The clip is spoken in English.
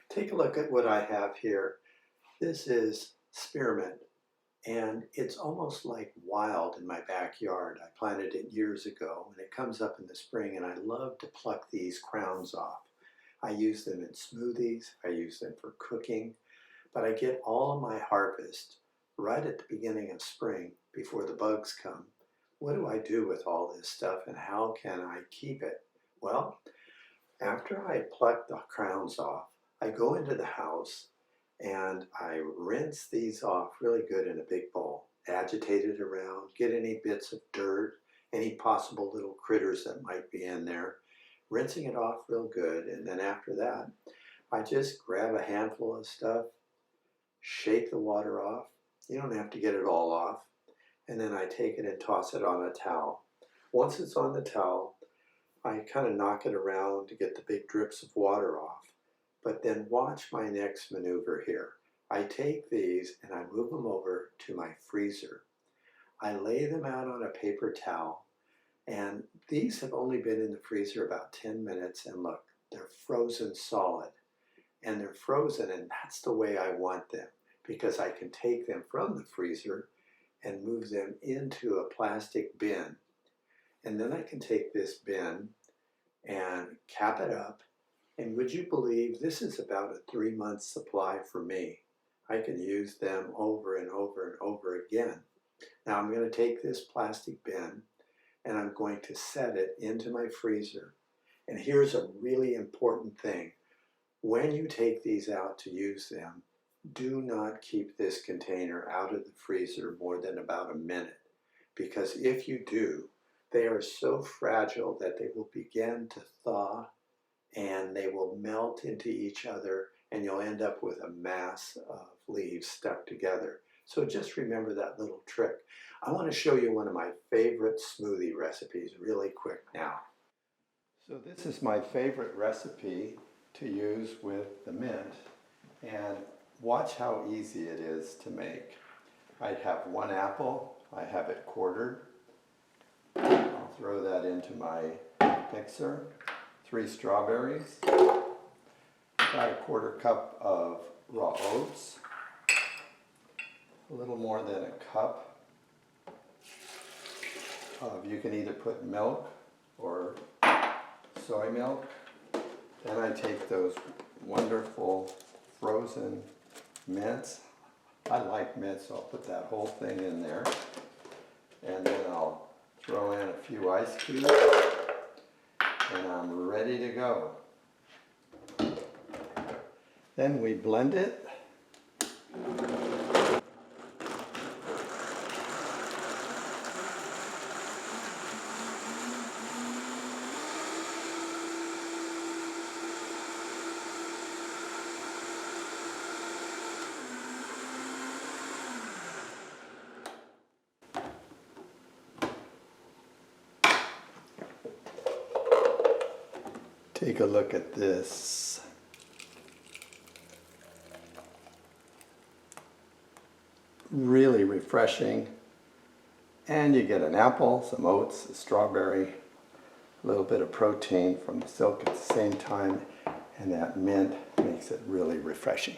Take a look at what I have here. This is spearmint, and it's almost like wild in my backyard. I planted it years ago, and it comes up in the spring, and I love to pluck these crowns off. I use them in smoothies, I use them for cooking, but I get all of my harvest right at the beginning of spring before the bugs come. What do I do with all this stuff, and how can I keep it? Well, after I pluck the crowns off, I go into the house and I rinse these off really good in a big bowl, agitate it around, get any bits of dirt, any possible little critters that might be in there, rinsing it off real good. And then after that, I just grab a handful of stuff, shake the water off. You don't have to get it all off. And then I take it and toss it on a towel. Once it's on the towel, I kind of knock it around to get the big drips of water off. But then watch my next maneuver here. I take these and I move them over to my freezer. I lay them out on a paper towel, and these have only been in the freezer about 10 minutes, and look, they're frozen solid. And they're frozen, and that's the way I want them, because I can take them from the freezer and move them into a plastic bin. And then I can take this bin and cap it up. And would you believe this is about a 3-month supply for me? I can use them over and over and over again. Now I'm going to take this plastic bin and I'm going to set it into my freezer. And here's a really important thing. When you take these out to use them, do not keep this container out of the freezer more than about a minute. Because if you do, they are so fragile that they will begin to thaw and they will melt into each other, and you'll end up with a mass of leaves stuck together. So just remember that little trick. I want to show you one of my favorite smoothie recipes really quick now. So this is my favorite recipe to use with the mint, and watch how easy it is to make. I have 1 apple, I have it quartered. I'll throw that into my mixer. 3 strawberries, about a 1/4 cup of raw oats, a little more than a cup of, you can either put milk or soy milk. Then I take those wonderful frozen mints. I like mint, so I'll put that whole thing in there. And then I'll throw in a few ice cubes. And I'm ready to go. Then we blend it. Take a look at this. Really refreshing. And you get an apple, some oats, a strawberry, a little bit of protein from the silk at the same time, and that mint makes it really refreshing.